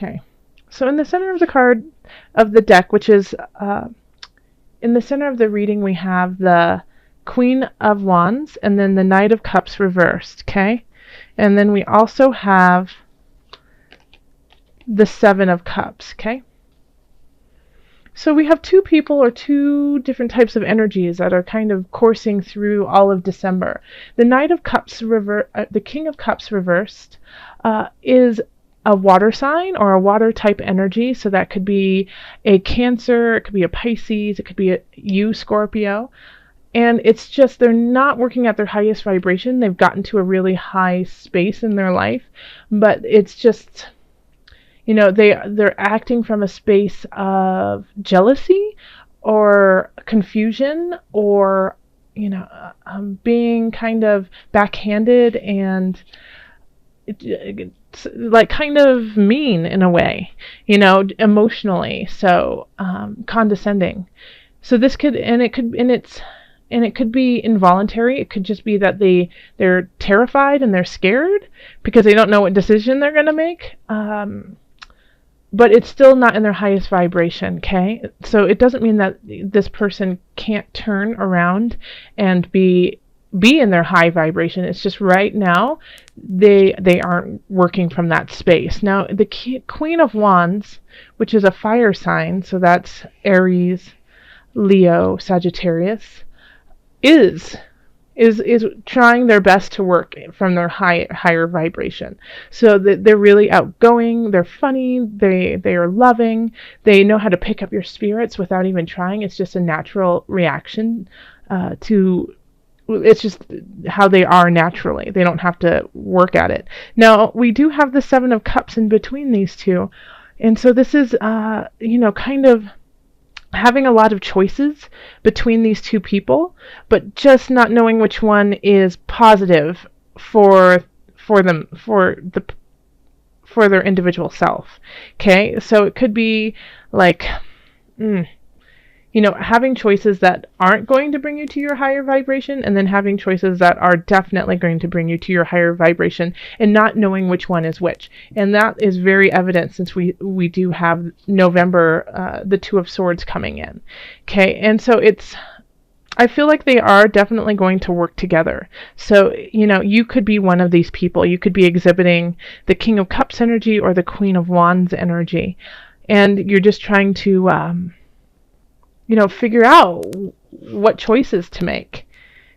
Okay. So in the center of the card of the deck, which is in the center of the reading, we have the Queen of Wands and then the Knight of Cups reversed, okay? And then we also have the Seven of Cups, okay? So we have two people or two different types of energies that are kind of coursing through all of December. The Knight of Cups the King of Cups reversed is a water sign or a water type energy. So that could be a Cancer, it could be a Pisces, it could be you, Scorpio. And it's just they're not working at their highest vibration. They've gotten to a really high space in their life, but it's just, you know, they're acting from a space of jealousy or confusion or, you know, being kind of backhanded and like kind of mean in a way, you know, emotionally. So condescending. So this could, and it could be involuntary. It could just be that they're terrified and they're scared because they don't know what decision they're going to make. But it's still not in their highest vibration, okay? So it doesn't mean that this person can't turn around and be in their high vibration. It's just right now they aren't working from that space. Now, the Queen of Wands, which is a fire sign, so that's Aries, Leo, Sagittarius, is trying their best to work from their higher vibration. So they're really outgoing, they're funny, they are loving, they know how to pick up your spirits without even trying. It's just a natural reaction it's just how they are naturally. They don't have to work at it. Now, we do have the Seven of Cups in between these two. And so this is, you know, kind of having a lot of choices between these two people, but just not knowing which one is positive for them, for their individual self. Okay, so it could be like, you know, having choices that aren't going to bring you to your higher vibration, and then having choices that are definitely going to bring you to your higher vibration, and not knowing which one is which. And that is very evident since we do have November, the Two of Swords coming in. Okay, and so I feel like they are definitely going to work together. So, you know, you could be one of these people. You could be exhibiting the King of Cups energy or the Queen of Wands energy. And you're just trying to, you know, figure out what choices to make.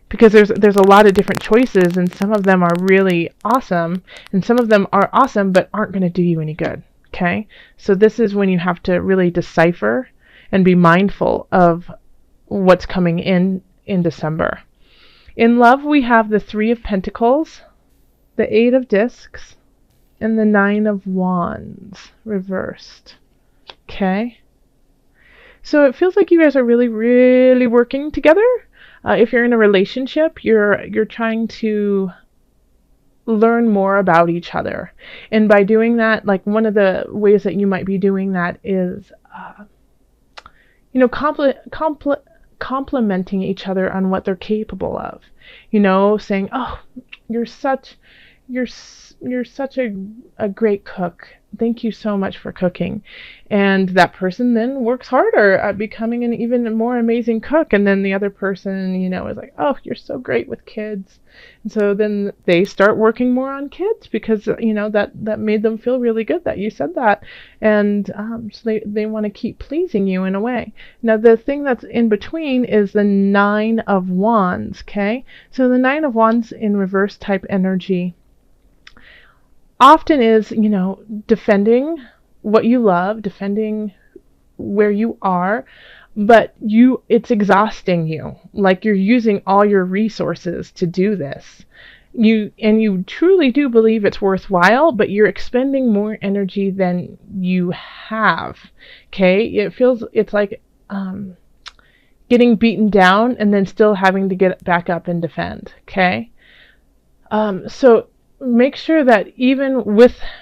Because there's a lot of different choices, and some of them are really awesome, and some of them are awesome but aren't going to do you any good. Okay? So this is when you have to really decipher and be mindful of what's coming in December. In love, we have the Three of Pentacles, the Eight of Discs, and the Nine of Wands reversed. Okay? So it feels like you guys are really, really working together. If you're in a relationship, you're trying to learn more about each other. And by doing that, like one of the ways that you might be doing that is, you know, complimenting each other on what they're capable of. You know, saying, "Oh, you're such a great cook. Thank you so much for cooking." And that person then works harder at becoming an even more amazing cook. And then the other person, you know, is like, "Oh, you're so great with kids." And so then they start working more on kids because, you know, that made them feel really good that you said that. And so they want to keep pleasing you in a way. Now, the thing that's in between is the Nine of Wands, okay? So the Nine of Wands in reverse type energy often is, you know, defending what you love, defending where you are, but it's exhausting you. Like you're using all your resources to do this. You truly do believe it's worthwhile, but you're expending more energy than you have. Okay? It's like getting beaten down and then still having to get back up and defend. Okay? So make sure that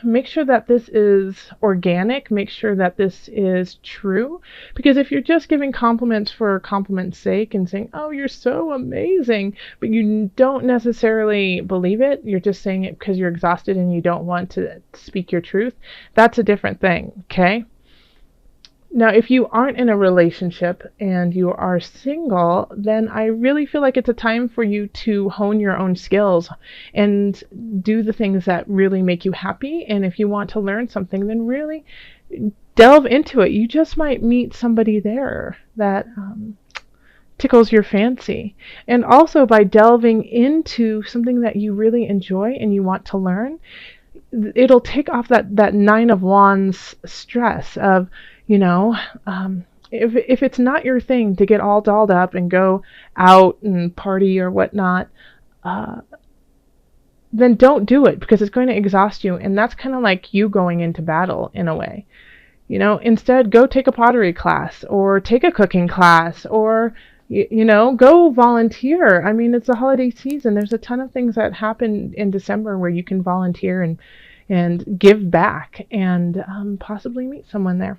make sure that this is organic, make sure that this is true, because if you're just giving compliments for compliments sake and saying, oh, you're so amazing, but you don't necessarily believe it, you're just saying it because you're exhausted and you don't want to speak your truth, that's a different thing. Okay. Now, if you aren't in a relationship and you are single, then I really feel like it's a time for you to hone your own skills and do the things that really make you happy. And if you want to learn something, then really delve into it. You just might meet somebody there that tickles your fancy. And also, by delving into something that you really enjoy and you want to learn, it'll take off that Nine of Wands stress of, if it's not your thing to get all dolled up and go out and party or whatnot, then don't do it, because it's going to exhaust you. And that's kind of like you going into battle in a way. Instead, go take a pottery class or take a cooking class, or go volunteer. I mean, it's the holiday season. There's a ton of things that happen in December where you can volunteer and give back and possibly meet someone there.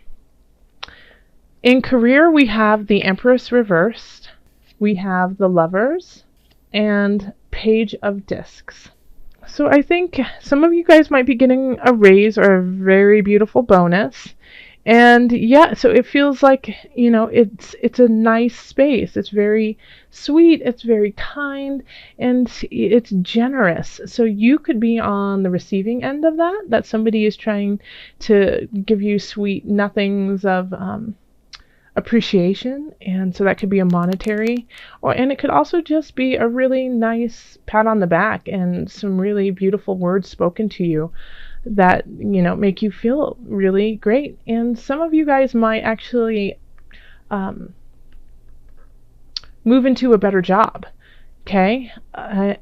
In career, we have the Empress reversed, we have the Lovers, and Page of Discs. So I think some of you guys might be getting a raise or a very beautiful bonus. And yeah, so it feels like, it's a nice space. It's very sweet, it's very kind, and it's generous. So you could be on the receiving end of that somebody is trying to give you sweet nothings of appreciation, and so that could be a monetary, and it could also just be a really nice pat on the back and some really beautiful words spoken to you that make you feel really great. And some of you guys might actually move into a better job. Okay,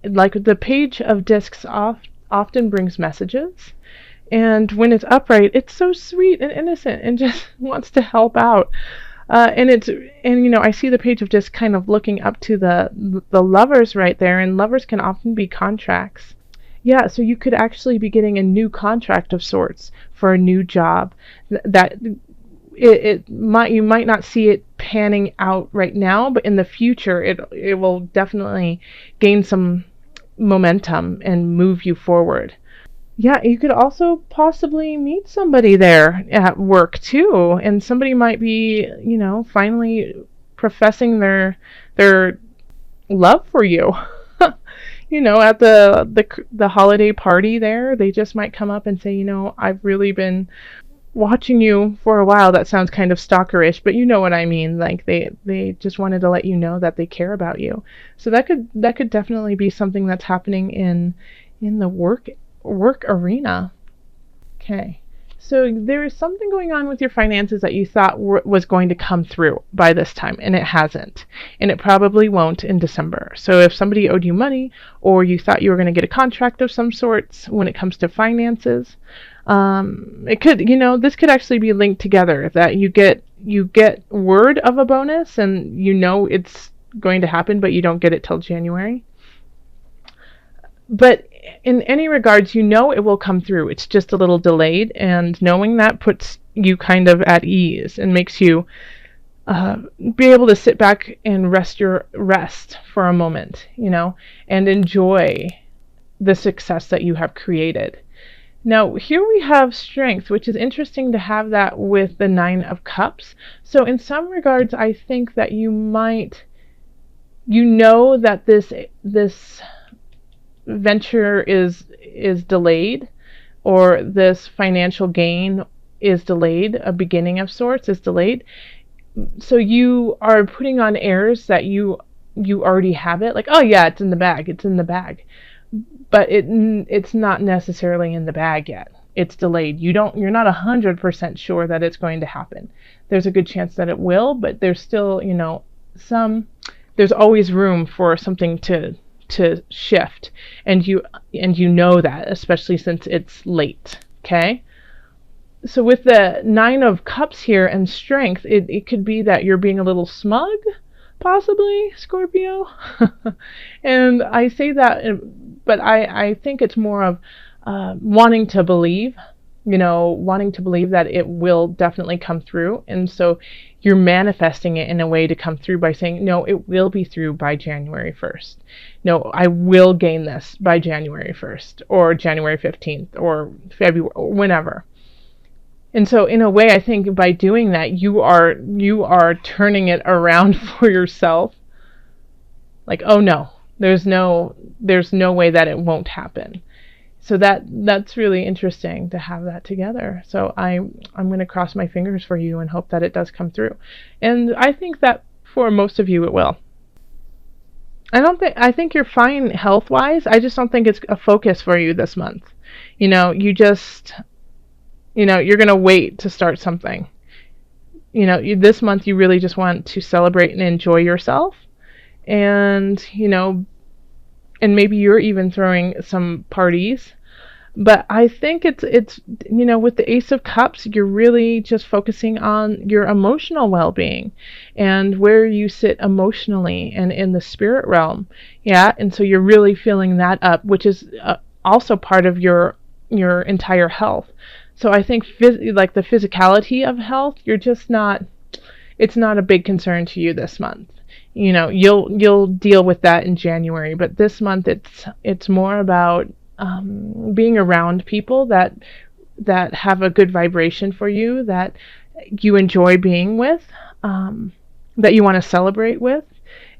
like the Page of Discs often brings messages. And when it's upright, it's so sweet and innocent and just wants to help out. And I see the Page of Discs kind of looking up to the Lovers right there, and Lovers can often be contracts. Yeah, so you could actually be getting a new contract of sorts for a new job. That you might not see it panning out right now, but in the future it will definitely gain some momentum and move you forward. Yeah, you could also possibly meet somebody there at work too, and somebody might be, finally professing their love for you. At the holiday party there, they just might come up and say, I've really been watching you for a while. That sounds kind of stalkerish, but you know what I mean. Like they just wanted to let you know that they care about you. So that could definitely be something that's happening in the work arena. Okay, so there is something going on with your finances that you thought was going to come through by this time, and it hasn't, and it probably won't in December. So if somebody owed you money, or you thought you were going to get a contract of some sorts when it comes to finances, it could, this could actually be linked together, that you get word of a bonus and it's going to happen, but you don't get it till January. But in any regards, it will come through. It's just a little delayed, and knowing that puts you kind of at ease and makes you be able to sit back and rest for a moment, and enjoy the success that you have created. Now, here we have Strength, which is interesting to have that with the Nine of Cups. So in some regards, I think that you might, that this venture is delayed, or this financial gain is delayed, a beginning of sorts is delayed. So you are putting on airs that you already have it, like, oh yeah, it's in the bag, but it's not necessarily in the bag yet. It's delayed. You're not 100% sure that it's going to happen. There's a good chance that it will, but there's still, there's always room for something to shift, and you know that, especially since it's late. Okay, so with the Nine of Cups here and Strength, it could be that you're being a little smug, possibly, Scorpio. And I say that but I think it's more of wanting to believe, wanting to believe that it will definitely come through. And so you're manifesting it in a way to come through by saying, no, it will be through by January 1st. No, I will gain this by January 1st or January 15th or February or whenever. And so in a way, I think by doing that, you are turning it around for yourself. Like, oh no, there's no way that it won't happen. So that's really interesting to have that together. So I'm going to cross my fingers for you and hope that it does come through. And I think that for most of you it will. I think you're fine health-wise. I just don't think it's a focus for you this month. You just you're going to wait to start something. This month you really just want to celebrate and enjoy yourself. And, and maybe you're even throwing some parties. But I think it's with the Ace of Cups, you're really just focusing on your emotional well-being and where you sit emotionally and in the spirit realm. Yeah, and so you're really filling that up, which is also part of your entire health. So I think like the physicality of health, it's not a big concern to you this month. You'll deal with that in January, but this month it's more about being around people that have a good vibration for you, that you enjoy being with, that you want to celebrate with,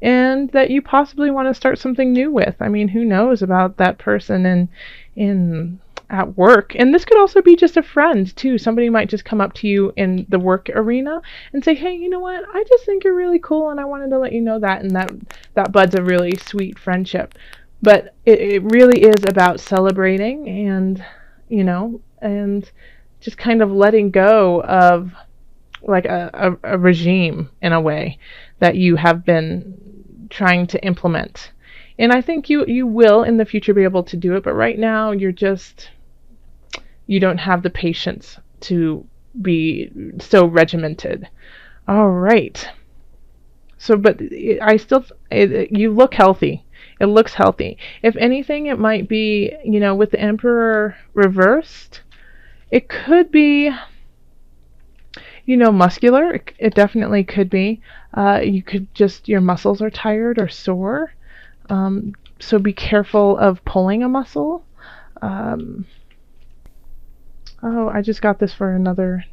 and that you possibly want to start something new with. I mean, who knows about that person in at work. And this could also be just a friend too. Somebody might just come up to you in the work arena and say, hey, you know what, I just think you're really cool and I wanted to let you know that. And that buds a really sweet friendship. But it really is about celebrating and and just kind of letting go of like a regime in a way that you have been trying to implement. And I think you will in the future be able to do it, but right now you don't have the patience to be so regimented. All right. So, but you look healthy. It looks healthy. If anything, it might be, with the Emperor reversed, it could be, muscular. It definitely could be. You could your muscles are tired or sore. So be careful of pulling a muscle. I just got this for another,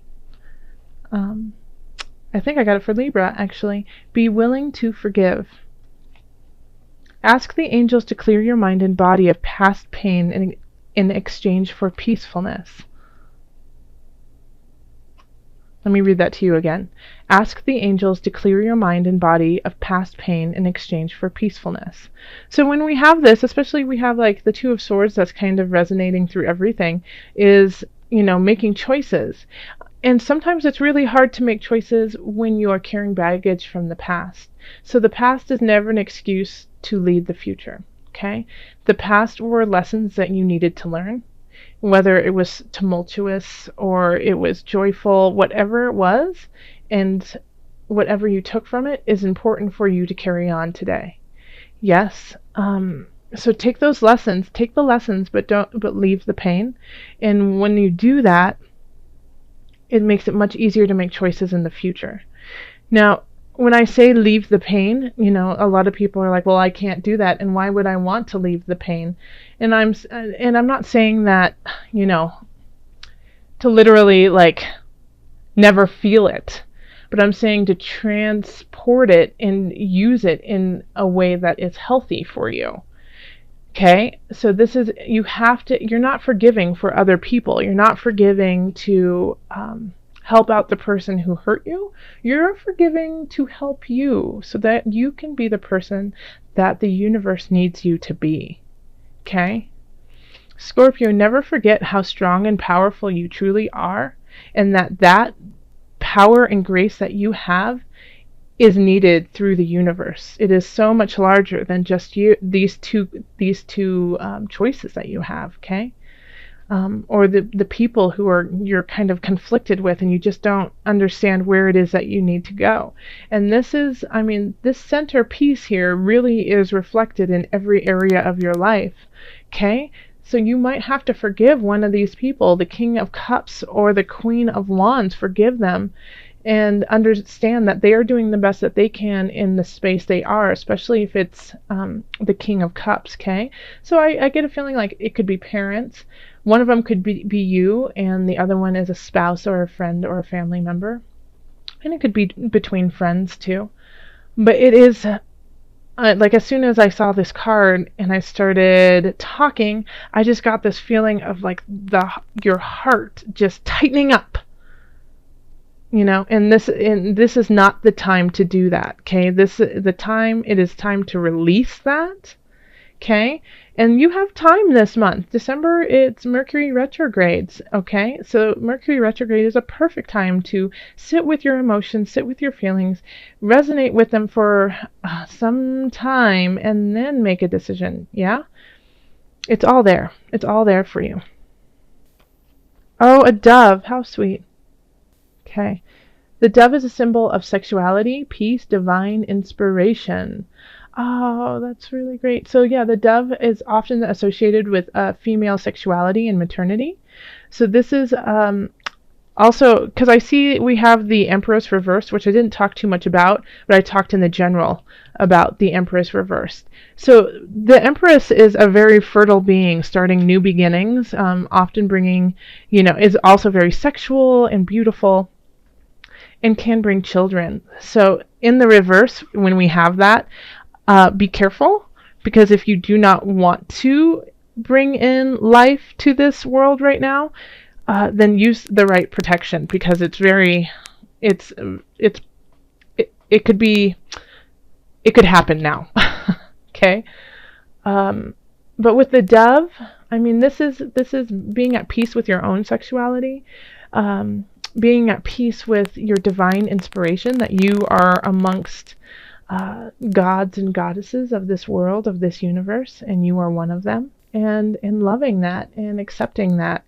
I think I got it for Libra, actually. Be willing to forgive. Ask the angels to clear your mind and body of past pain in exchange for peacefulness. Let me read that to you again. Ask the angels to clear your mind and body of past pain in exchange for peacefulness. So when we have this, especially we have like the Two of Swords that's kind of resonating through everything, is, making choices. And sometimes it's really hard to make choices when you are carrying baggage from the past. So the past is never an excuse to lead the future, okay? The past were lessons that you needed to learn, whether it was tumultuous or it was joyful, whatever it was, and whatever you took from it is important for you to carry on today. Yes, so take the lessons, but leave the pain. And when you do that, it makes it much easier to make choices in the future. Now, when I say leave the pain, a lot of people are like, well, I can't do that, and why would I want to leave the pain? And I'm not saying that, to literally like never feel it, but I'm saying to transport it and use it in a way that is healthy for you. Okay, so you're not forgiving for other people. You're not forgiving to help out the person who hurt you. You're forgiving to help you so that you can be the person that the universe needs you to be. Okay? Scorpio, never forget how strong and powerful you truly are, and that power and grace that you have is needed through the universe. It is so much larger than just these two choices that you have, okay? or the people who you're kind of conflicted with, and you just don't understand where it is that you need to go. And this is, I mean, this center piece here really is reflected in every area of your life. Okay? So you might have to forgive one of these people, the King of Cups or the Queen of Wands. Forgive them and understand that they are doing the best that they can in the space they are, especially if it's the King of Cups, okay? So I get a feeling like it could be parents. One of them could be you, and the other one is a spouse or a friend or a family member. And it could be between friends too. But it is, like, as soon as I saw this card and I started talking, I just got this feeling of like your heart just tightening up. And this is not the time to do that, okay? It is time to release that, okay? And you have time this month. December, it's Mercury retrogrades, okay? So Mercury retrograde is a perfect time to sit with your emotions, sit with your feelings, resonate with them for some time, and then make a decision, yeah? It's all there. It's all there for you. Oh, a dove. How sweet. Okay. The dove is a symbol of sexuality, peace, divine inspiration. Oh, that's really great. So yeah, the dove is often associated with female sexuality and maternity. So this is also, because I see we have the Empress reversed, which I didn't talk too much about, but I talked in the general about the Empress reversed. So the Empress is a very fertile being, starting new beginnings, often bringing, is also very sexual and beautiful, and can bring children. So in the reverse, when we have that, be careful, because if you do not want to bring in life to this world right now, then use the right protection, because it could happen now. Okay. But with the dove, I mean, this is being at peace with your own sexuality, being at peace with your divine inspiration, that you are amongst gods and goddesses of this world, of this universe, and you are one of them, and loving that and accepting that,